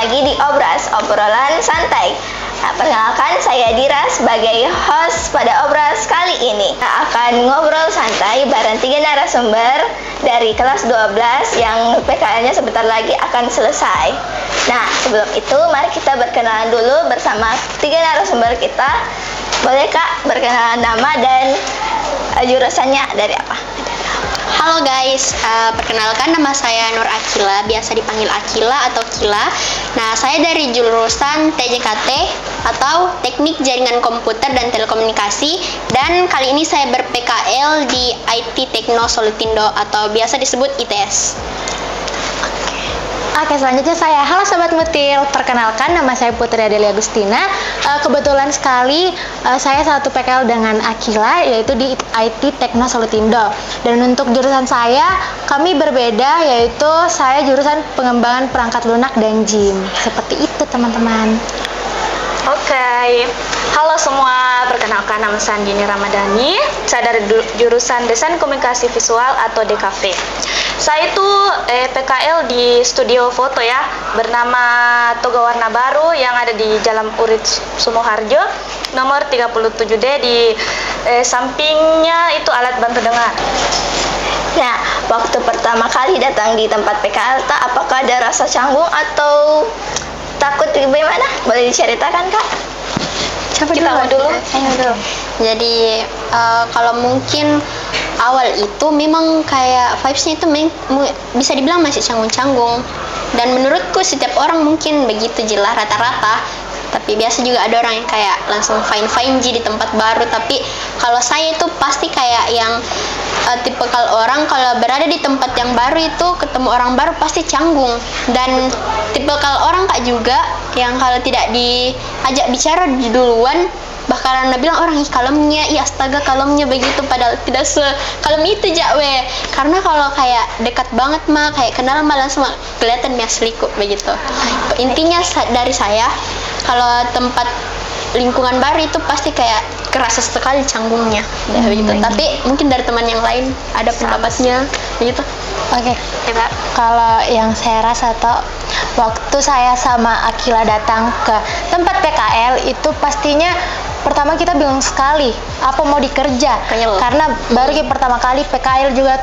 lagi di Obras, obrolan santai. Nah, perkenalkan saya Dira sebagai host pada Obras kali ini. Kita akan ngobrol santai bareng 3 narasumber dari kelas 12 yang PKL-nya sebentar lagi akan selesai. Nah, sebelum itu mari kita berkenalan dulu bersama 3 narasumber kita. Boleh Kak berkenalan nama dan jurusannya dari apa? Halo guys, perkenalkan nama saya Nur Akila, biasa dipanggil Akila atau Kila. Nah, saya dari jurusan TJKT atau Teknik Jaringan Komputer dan Telekomunikasi, dan kali ini saya ber-PKL di IT Tekno Solutindo atau biasa disebut ITS. Oke, selanjutnya saya, halo Sobat Mutil, perkenalkan nama saya Putri Adelia Agustina. Kebetulan sekali saya satu PKL dengan Akila, yaitu di IT Tekno Solutindo. Dan untuk jurusan saya, kami berbeda, yaitu saya jurusan pengembangan perangkat lunak dan GIM. Seperti itu teman-teman. Oke, halo semua, perkenalkan nama saya Andini Ramadhani. Saya dari jurusan Desain Komunikasi Visual atau DKV. Saya itu PKL di studio foto ya, bernama Toga Warna Baru yang ada di Jalan Urip Sumoharjo, nomor 37D, di sampingnya itu alat bantu dengar. Nah, waktu pertama kali datang di tempat PKL, apakah ada rasa canggung atau takut bagaimana? Boleh diceritakan Kak? Kita mau dulu. Jadi kalau mungkin awal itu memang kayak vibes-nya itu bisa dibilang masih canggung-canggung, dan menurutku setiap orang mungkin begitu jelas rata-rata. Tapi biasa juga ada orang yang kayak langsung fine-fine di tempat baru. Tapi kalau saya itu pasti kayak yang tipe kalau orang kalau berada di tempat yang baru itu ketemu orang baru pasti canggung. Dan tipe kalau orang Kak juga yang kalau tidak diajak bicara duluan bakalan bilang orang kalemnya, iya astaga kalemnya begitu, padahal tidak sekalem itu jakwe. Karena kalau kayak dekat banget mah kayak kenal malah langsung kelihatan asli kok begitu. Intinya dari saya kalau tempat lingkungan baru itu pasti kayak kerasa sekali canggungnya begitu. Tapi mungkin dari teman yang lain ada pendapatnya begitu. Oke. Kalau yang saya rasa waktu saya sama Akila datang ke tempat PKL itu pastinya pertama kita bingung sekali apa mau dikerja. Karena baru pertama kali PKL juga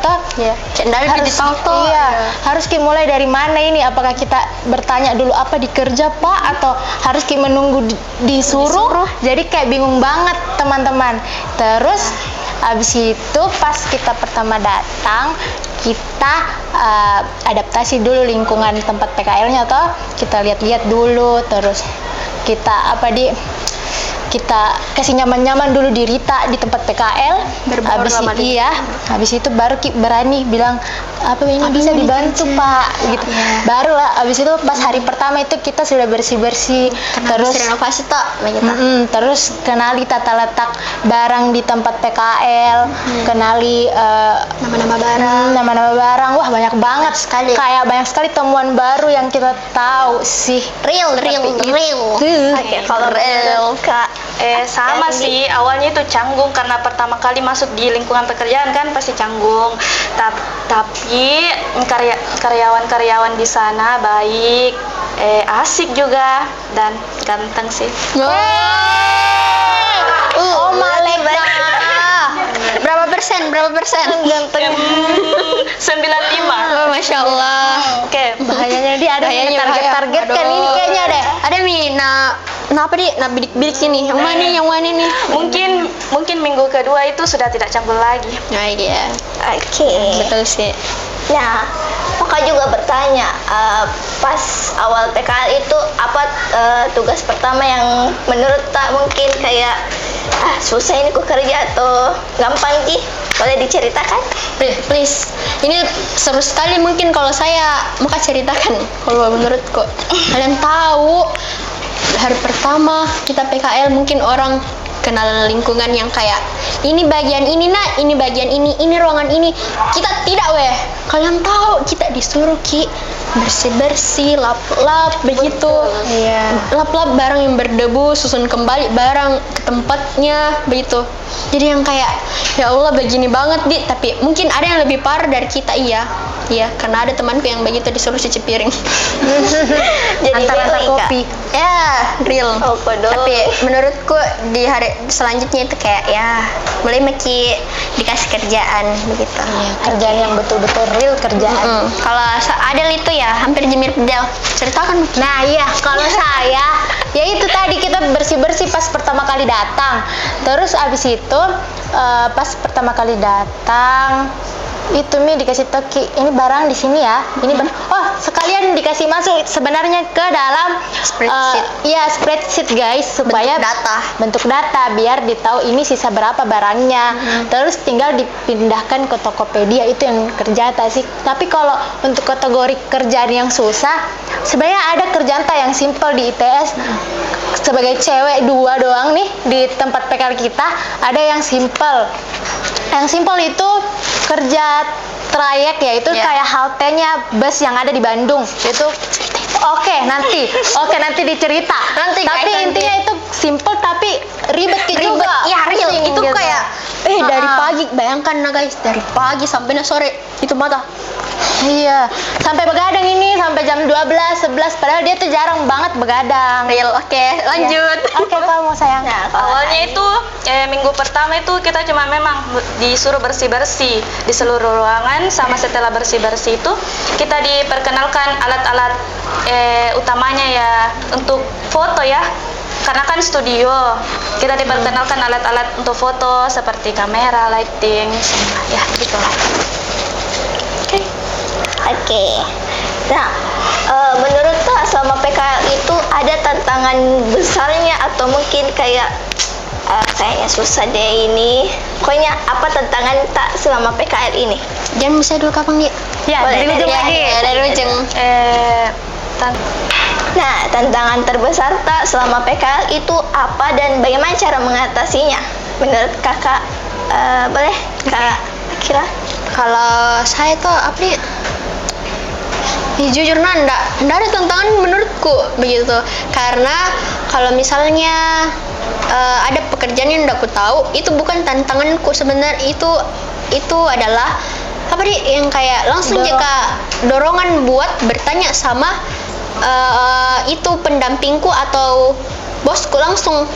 harus mulai dari mana ini, apakah kita bertanya dulu apa dikerja Pak atau harus menunggu disuruh. Jadi kayak bingung banget teman-teman. Terus abis itu pas kita pertama datang, kita adaptasi dulu lingkungan tempat PKL-nya kita lihat-lihat dulu, terus kita kita kasih nyaman-nyaman dulu di Rita di tempat PKL. Habis itu baru berani bilang apa ini bisa dibantu Pak gitu. Barulah habis itu pas hari pertama itu kita sudah bersih-bersih, terus renovasi terus kenali tata letak barang di tempat PKL, kenali nama-nama barang. Wah, banyak banget sekali. Kayak banyak sekali temuan baru yang kita tahu sih. Real. Oke, kalau real Kak. Sama sih, awalnya itu canggung karena pertama kali masuk di lingkungan pekerjaan kan pasti canggung. Tapi karyawan-karyawan di sana baik, asik juga dan ganteng sih. Berapa persen? Ganteng. 95. Masya Allah. Oke. Bahayanya dia ada target kan ini kayaknya deh. Ada apa bidik sini? Yang mana nih? Mungkin minggu kedua itu sudah tidak canggung lagi. Nah, iya. Oke. Betul sih. Nah, Kakak juga bertanya pas awal PKL itu apa tugas pertama yang menurut mungkin kayak susah ini kok kerja atau gampang Ji? Boleh diceritakan? Please. Ini seru sekali mungkin kalau saya mau ceritakan. Kalau menurutku, kalian tahu hari pertama kita PKL mungkin orang kenal lingkungan yang kayak ini bagian ini ini bagian ini ruangan ini. Kita tidak kalian tahu kita disuruh bersih-bersih, lap-lap begitu. Iya. Lap-lap barang yang berdebu, susun kembali barang ke tempatnya begitu. Jadi yang kayak ya Allah begini banget tapi mungkin ada yang lebih parah dari kita. Iya, karena ada temanku yang begitu disuruh cuci piring. Jadi Antar-antar BO, Ika. kopi. Ya, real. Oh, kodoh. Tapi menurutku di hari selanjutnya itu kayak ya boleh Meki dikasih kerjaan begitu. Kerjaan yang betul-betul real kerjaan. Kalau Adel itu ya hampir mirip Del. Ceritakan. Nah iya, kalau saya ya itu tadi kita bersih-bersih pas pertama kali datang. Terus abis itu pas pertama kali datang itu Mi dikasih toki, ini barang di sini ya, ini sekalian dikasih masuk sebenarnya ke dalam Spreadsheet. iya spreadsheet guys, supaya Bentuk data. bentuk data biar ditahu ini sisa berapa barangnya. Terus tinggal dipindahkan ke Tokopedia, itu yang kerja sih. Tapi kalau untuk kategori kerjaan yang susah, sebenarnya ada kerjaan yang simple di ITS. Sebagai cewek 2 doang nih di tempat PKL kita, ada yang simple. Yang simple itu kerja trayek, yaitu kayak haltenya bus yang ada di Bandung. Itu oke, nanti dicerita. Tapi intinya itu simple tapi ribet juga. Iya, real. Pusing Itu gitu. kayak dari pagi, bayangkan nah guys, dari pagi sampai sore itu mata. Iya, sampai begadang ini sampai jam 12, 11, padahal dia tuh jarang banget begadang. Real. Oke, lanjut. Oke, kamu sayang. Nah, kalau Awalnya itu minggu pertama itu kita cuma memang disuruh bersih-bersih di seluruh ruangan, sama setelah bersih-bersih itu kita diperkenalkan alat-alat utamanya ya untuk foto ya. Karena kan studio, kita diperkenalkan alat-alat untuk foto seperti kamera, lighting, ya gitulah. Oke. Nah, menurut Kak selama PKL itu ada tantangan besarnya atau mungkin kayaknya susah deh ini. Pokoknya apa tantangan tak selama PKL ini? Jangan bisa dulu kapan dia? Ya, Boleh, dari ujung lagi. Dari ujung. Nah, tantangan terbesar tak selama PKL itu apa dan bagaimana cara mengatasinya? Menurut Kakak, boleh Kak Kira? Kalau saya tuh apa nih? Ya, jujur ndak ada tantangan menurutku begitu. Karena kalau misalnya ada pekerjaan yang ndak aku tahu, itu bukan tantanganku sebenarnya, itu adalah apa nih yang kayak langsung jika dorongan buat bertanya sama itu pendampingku atau bosku langsung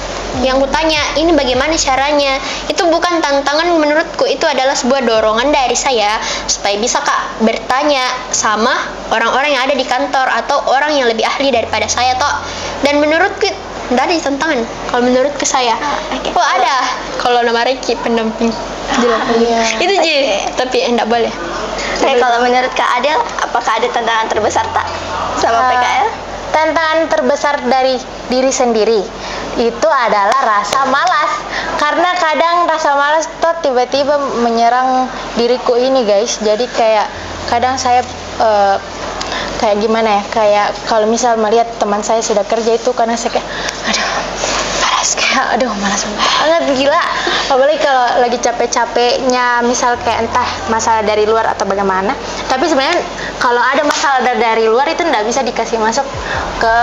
yang kutanya ini bagaimana caranya. Itu bukan tantangan menurutku, itu adalah sebuah dorongan dari saya supaya bisa Kak bertanya sama orang-orang yang ada di kantor atau orang yang lebih ahli daripada saya toh. Dan menurutku tidak ada tantangan kalau menurutku saya. Oh ada kalau nama Reki pendamping itu Ji, tapi enggak boleh. Oke, kalau menurut Kak Adel, apakah ada tantangan terbesar tak sama PKL? Tantangan terbesar dari diri sendiri itu adalah rasa malas, karena kadang rasa malas tuh tiba-tiba menyerang diriku ini guys. Jadi kayak kadang saya kayak gimana ya, kayak kalau misal melihat teman saya sudah kerja itu, karena saya kayak malas banget gila. Apalagi kalau lagi capek-capeknya, misal kayak entah masalah dari luar atau bagaimana. Tapi sebenarnya kalau ada masalah dari luar itu tidak bisa dikasih masuk ke,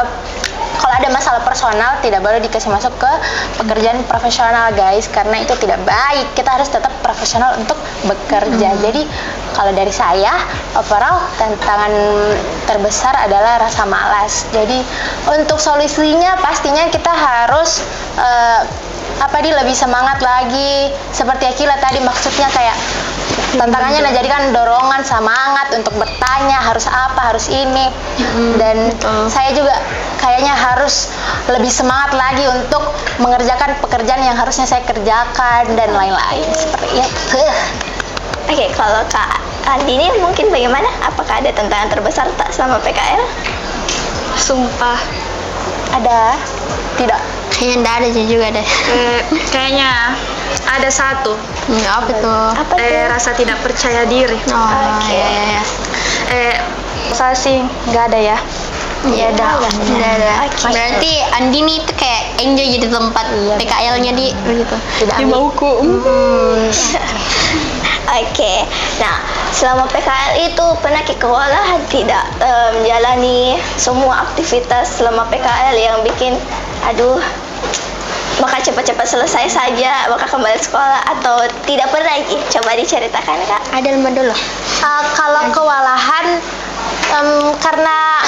kalau ada masalah personal tidak boleh dikasih masuk ke pekerjaan profesional guys, karena itu tidak baik. Kita harus tetap profesional untuk bekerja. Jadi kalau dari saya overall tantangan terbesar adalah rasa malas. Jadi untuk solusinya pastinya kita harus lebih semangat lagi, seperti Akila tadi, maksudnya kayak tantangannya jadikan dorongan semangat untuk bertanya harus apa, harus ini. Dan saya juga kayaknya harus lebih semangat lagi untuk mengerjakan pekerjaan yang harusnya saya kerjakan dan lain-lain seperti itu. Oke, kalau Kak Andini mungkin bagaimana? Apakah ada tantangan terbesar tak selama PKL? Sumpah, Ada? Tidak. Kayaknya enggak ada juga deh. kayaknya ada satu. Apa tuh? Apa tuh? Rasa tidak percaya diri. Oke. Ya. Saya sih nggak ada ya. Ya ada. Oke. Berarti Andini itu kayak enjoy jadi tempat PKL-nya di begitu. Tidak Di ambil. bauku. Oke, nah selama PKL itu pernah kewalahan tidak menjalani semua aktivitas selama PKL yang bikin aduh maka cepat-cepat selesai saja maka kembali sekolah atau tidak pernah lagi? Coba diceritakan Kak. Ada dulu. Kalau kewalahan karena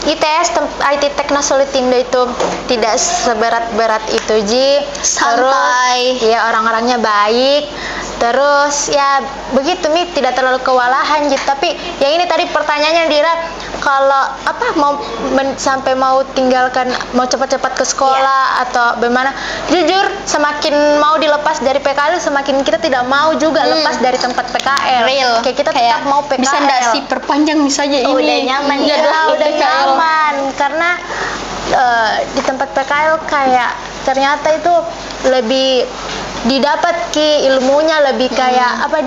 ITS IT Tekno Solutindo itu tidak seberat-berat itu Ji. Santai. Terus ya orang-orangnya baik. Terus ya begitu Mi, tidak terlalu kewalahan gitu. Tapi yang ini tadi pertanyaannya Dira, kalau apa mau sampai mau tinggalkan mau cepat-cepat ke sekolah atau bagaimana? Jujur semakin mau dilepas dari PKL semakin kita tidak mau juga lepas dari tempat PKL. Real. Kayak kita tetap mau PKL. Bisa nggak sih perpanjang misalnya ini? Udah nyaman Ya, ya. udah nyaman karena di tempat PKL kayak ternyata itu lebih didapat ilmunya lebih kayak apa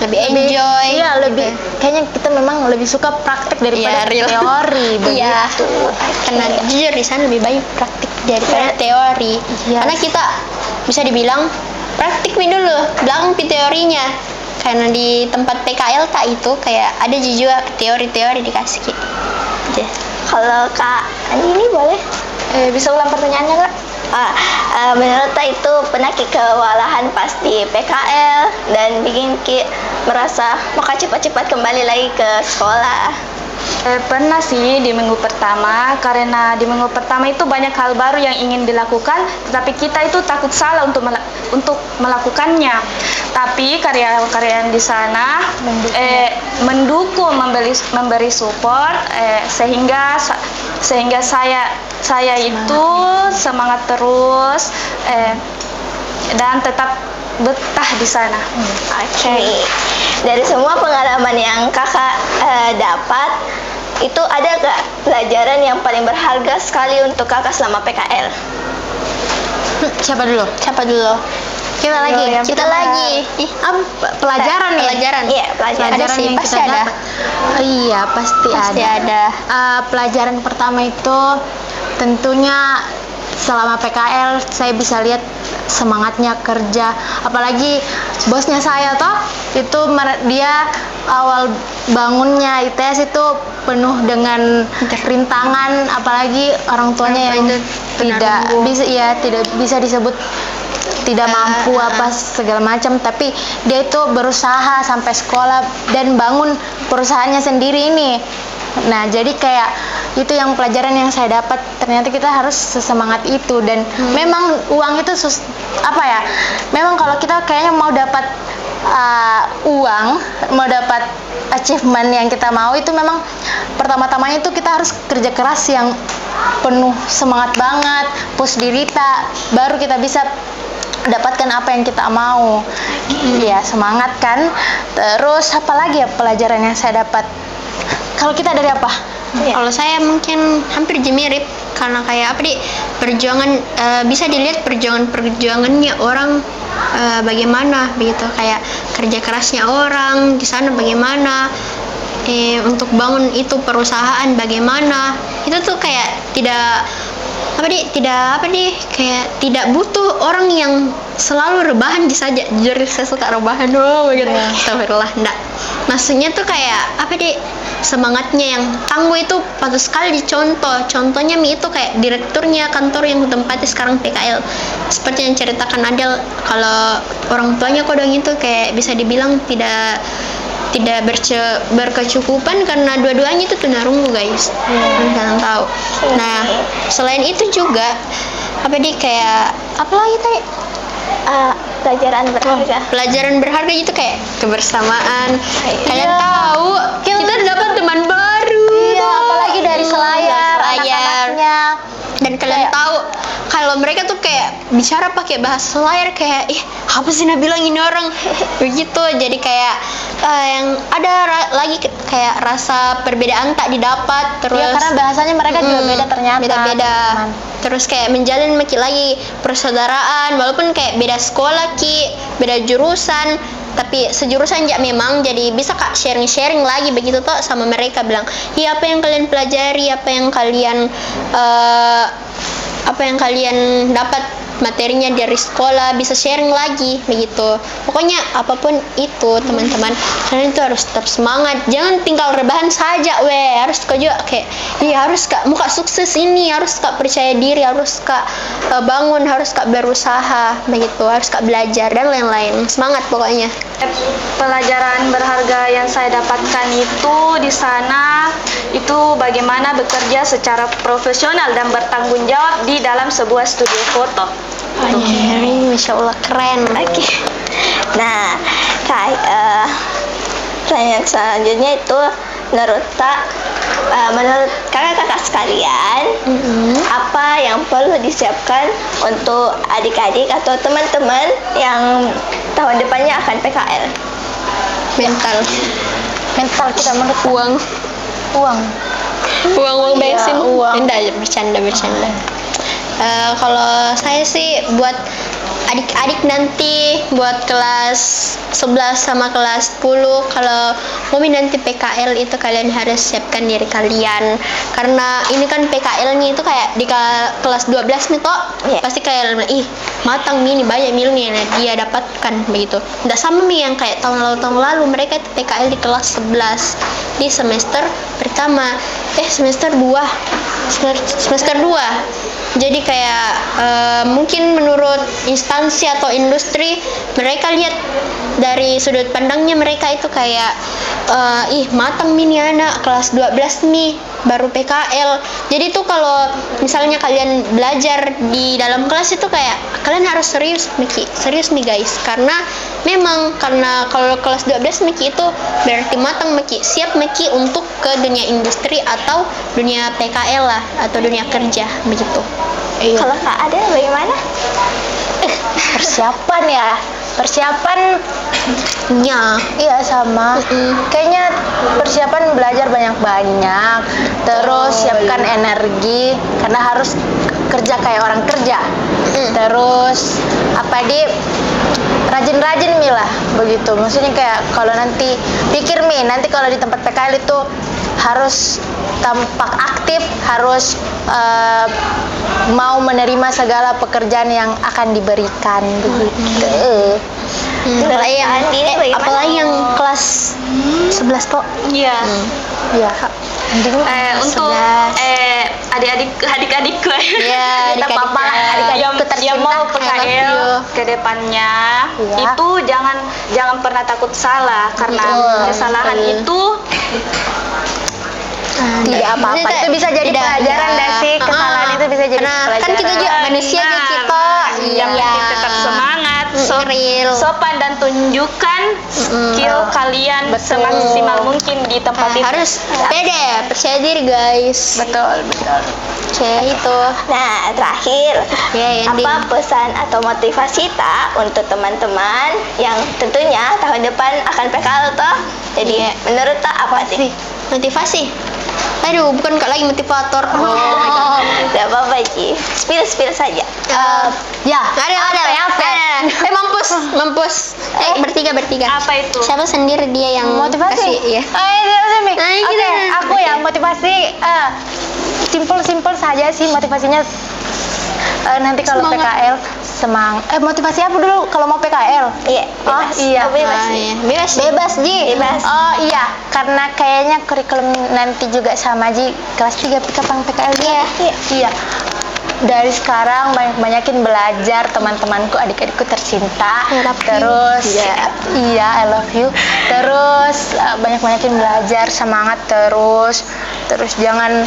Lebih enjoy. Iya, lebih kayaknya kita memang lebih suka praktek daripada Iya, real. teori Iya. begitu. Karena jujur di sana lebih banyak praktik daripada teori. Yes. Karena kita bisa dibilang praktik dulu, belakang teorinya. Karena di tempat PKL tak itu kayak ada juga teori-teori dikasih. Gitu. Kalau Kak Andini boleh? Bisa ulang pertanyaannya Kak? Menurut Kak itu pernah kewalahan pas di PKL dan bikin Ki merasa maka cepat-cepat kembali lagi ke sekolah. Pernah sih di minggu pertama, karena di minggu pertama itu banyak hal baru yang ingin dilakukan, tetapi kita itu takut salah untuk melakukannya. Tapi karyawan-karyawan di sana mendukung, memberi support, sehingga saya itu semangat terus dan tetap betah di sana. Oke. Dari semua pengalaman yang Kakak dapat, itu ada gak pelajaran yang paling berharga sekali untuk Kakak selama PKL? Siapa dulu? Kita Ayo, lagi. yang Kita pertama. lagi. Pelajaran nih. Pelajaran. Iya, pelajaran. Ada sih, yang pasti kita ada. dapat. Iya, pasti ada. Pelajaran pertama itu tentunya selama PKL saya bisa lihat semangatnya kerja, apalagi bosnya saya toh itu dia awal bangunnya ITS itu penuh dengan rintangan, apalagi orang tuanya yang tidak bisa disebut tidak mampu apa segala macam, tapi dia itu berusaha sampai sekolah dan bangun perusahaannya sendiri ini. Nah, jadi kayak itu yang pelajaran yang saya dapat, ternyata kita harus sesemangat itu. Dan memang uang itu memang kalau kita kayaknya mau dapat uang, mau dapat achievement yang kita mau, itu memang pertama-tamanya itu kita harus kerja keras yang penuh semangat banget, push diri kita, baru kita bisa dapatkan apa yang kita mau. Ya, semangat kan. Terus apa lagi ya pelajaran yang saya dapat? Kalau kita dari apa? Kalau saya mungkin hampir mirip, karena kayak perjuangan bisa dilihat perjuangannya orang bagaimana begitu, kayak kerja kerasnya orang di sana bagaimana, untuk bangun itu perusahaan bagaimana, itu tuh kayak kayak tidak butuh orang yang selalu rebahan saja. Jujur saya suka rebahan begitu. Astagfirullah, enggak. Maksudnya tuh kayak semangatnya yang tangguh itu patut sekali dicontoh. Contohnya itu kayak direkturnya kantor yang tempatnya sekarang PKL, seperti yang ceritakan Adel, kalau orang tuanya kodong itu kayak bisa dibilang tidak berkecukupan karena dua-duanya itu tunarungu guys. Kalian tahu. Nah, selain itu juga kayak apa lagi tadi? Pelajaran berharga. Pelajaran berharga itu kayak kebersamaan. Kalian tahu kita dapat teman baru. Iya, apalagi dari selayar, anak-anaknya. Dan kalian tahu kalau mereka tuh kayak bicara pakai bahasa selayar kayak apa sih bilang ini orang begitu. Jadi kayak yang ada lagi kayak rasa perbedaan tak didapat terus. Iya, karena bahasanya mereka juga beda ternyata. Beda-beda. teman. Terus kayak menjalin lagi persaudaraan walaupun kayak beda sekolah beda jurusan, tapi sejurusan aja memang, jadi bisa Kak sharing-sharing lagi begitu toh sama mereka, bilang apa yang kalian pelajari, apa yang kalian dapat materinya dari sekolah, bisa sharing lagi begitu. Pokoknya apapun itu teman-teman, kalian itu harus tetap semangat, jangan tinggal rebahan saja harus kak juga kayak harus kak muka sukses ini, harus kak percaya diri, harus kak bangun, harus kak berusaha begitu, harus kak belajar dan lain-lain. Semangat pokoknya. Pelajaran berharga yang saya dapatkan itu di sana itu bagaimana bekerja secara profesional dan bertanggung jawab di dalam sebuah studio foto. Masya Allah keren. Oke. Nah, pertanyaan selanjutnya itu menurut kakak-kakak sekalian, apa yang perlu disiapkan untuk adik-adik atau teman-teman yang tahun depannya akan PKL? Mental Kita menurut uang Iya, bensin. uang. Enggak, bercanda. Kalau saya sih buat adik-adik nanti, buat kelas 11 sama kelas 10, kalau mau nanti PKL itu kalian harus siapkan diri kalian, karena ini kan PKL-nya itu kayak di kelas 12 nih toh. Pasti kayak matang nih banyak milnya dia dapatkan begitu. Nggak sama nih yang kayak tahun lalu mereka itu PKL di kelas 11 di semester pertama, semester 2. Jadi kayak mungkin menurut instansi atau industri, mereka lihat dari sudut pandangnya mereka itu kayak matang nih anak kelas 12 nih baru PKL. Jadi tuh kalau misalnya kalian belajar di dalam kelas itu kayak kalian harus serius nih guys, karena kalau kelas 12 Miki itu berarti matang, siap untuk ke dunia industri atau dunia PKL lah, atau dunia kerja begitu. Kalau Kak Ada bagaimana? Persiapannya iya sama. Kayaknya persiapan belajar banyak-banyak, terus siapkan energi karena harus kerja kayak orang kerja. Terus rajin-rajin Mila begitu. Maksudnya kayak kalau nanti nanti kalau di tempat PKL itu harus tampak aktif, harus mau menerima segala pekerjaan yang akan diberikan begitu. Apalagi yang kelas 11 kok. Iya. Ya. Untuk adik-adikku Iya, kita adik-adik papa yang mau PKL ke depannya, itu jangan pernah takut salah, karena kesalahan itu tidak apa-apa. Itu bisa jadi pelajaran dan sih, kesalahan itu bisa jadi pelajaran. Kan kita juga manusia juga kita. Yang penting tetap semangat, sopan dan tunjukkan skill kalian semaksimal mungkin di tempat itu. Harus percaya diri guys. Betul. Itu. Nah, terakhir, apa pesan atau motivasi untuk teman-teman yang tentunya tahun depan akan PKL toh? Jadi menurut apa sih? Motivasi. Aduh, bukan kak lagi motivator. Tidak apa-apa Ci, spill saja. Ada. Mampus. Bertiga. Apa itu? Siapa sendiri dia yang Motivasi. kasih, ya? Oke, aku ya motivasi simpel saja sih motivasinya. Nanti kalau PKL motivasi apa dulu kalau mau PKL? Iya, Bebas Ji. Oh iya, karena kayaknya kurikulum nanti juga sama Ji, kelas 3 kapan PKL dia? Iya. Dari sekarang banyakin belajar teman-temanku, adik-adikku tercinta. Terus I love you. Terus banyakin belajar, semangat terus jangan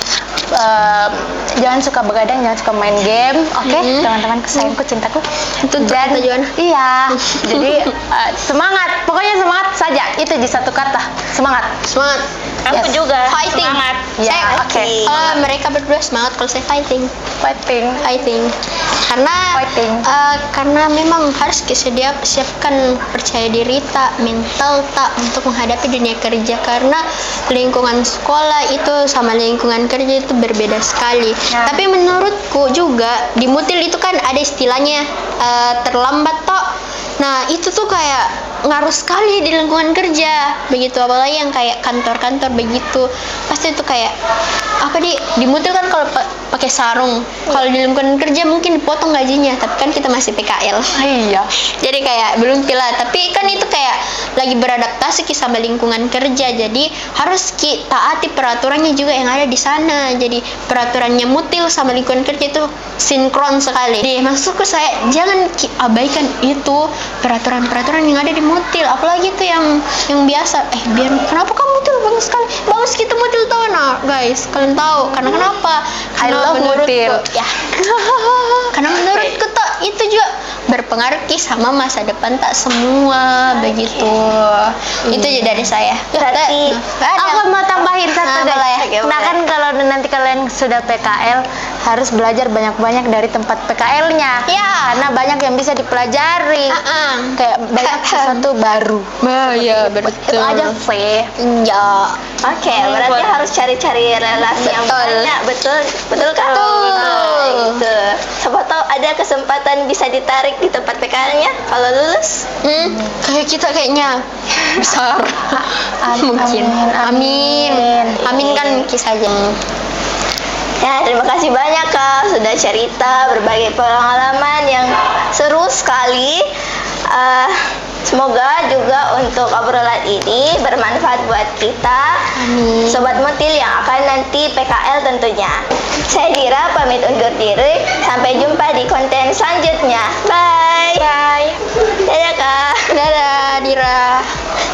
suka begadang, jangan suka main game. Oke, teman-teman kesayanganku, cintaku. Itu tujuan. Iya. Jadi semangat, pokoknya semangat saja. Itu di satu kata, semangat. Aku juga Fighting. semangat. Ya, oke. Kalau mereka berdua semangat, kalau saya fighting. Karena memang harus siapkan percaya diri mental untuk menghadapi dunia kerja, karena lingkungan sekolah itu sama lingkungan kerja itu berbeda sekali. Tapi menurutku juga di Mutil itu kan ada istilahnya terlambat toh. Nah, itu tuh tuh kayak ngaruh sekali di lingkungan kerja begitu, apalagi yang kayak kantor-kantor begitu, pasti itu kayak apa dimutil kan kalau pakai sarung. Kalau di lingkungan kerja mungkin dipotong gajinya, tapi kan kita masih PKL. Iya. Jadi kayak belum pila, tapi kan itu kayak lagi beradaptasi sama lingkungan kerja, jadi harus taati peraturannya juga yang ada di sana. Jadi peraturannya mutil sama lingkungan kerja itu sinkron sekali. Jadi maksudku saya jangan abaikan itu peraturan-peraturan yang ada di mutil, apalagi itu yang biasa. Biar kenapa kamu mutil bagus sekali, bagus kita mutil tahu nah guys, kalian tahu karena kenapa? I love mutil. Ya. Karena menurutku tuh itu juga berpengaruh sama masa depan tak semua begitu. Itu aja dari saya. Berarti Aku mau tambahin satu deh. boleh. Oke, Nah boleh. kan kalau nanti kalian sudah PKL harus belajar banyak-banyak dari tempat PKL-nya. Ya. Karena banyak yang bisa dipelajari. Kayak banyak sesuatu baru. Iya Itu betul. aja sih. Iya. Oke, berarti harus cari-cari relasi yang Betul. banyak, betul kan? Betul. Nah, itu. Siapa tahu ada kesempatan bisa ditarik di tempat PKL-nya kalau lulus. Kayak kita kayaknya besar. Mungkin. Amin kan kisah aja. Ya, terima kasih banyak Kak sudah cerita berbagi pengalaman yang seru sekali. Semoga juga untuk obrolan ini bermanfaat buat kita, Amin. Sobat Mutil yang akan nanti PKL tentunya. Saya Dira pamit undur diri. Sampai jumpa di konten selanjutnya. Bye. Bye. Dadah Kak. Dadah Dira.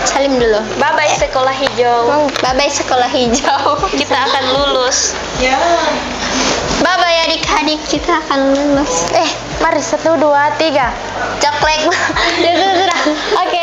Salim dulu. Bye bye sekolah hijau. Bye bye sekolah hijau. Kita akan lulus. Bye bye adik-adik, kita akan lulus. Mari 1, 2, 3. Coklat. Sudah. Oke.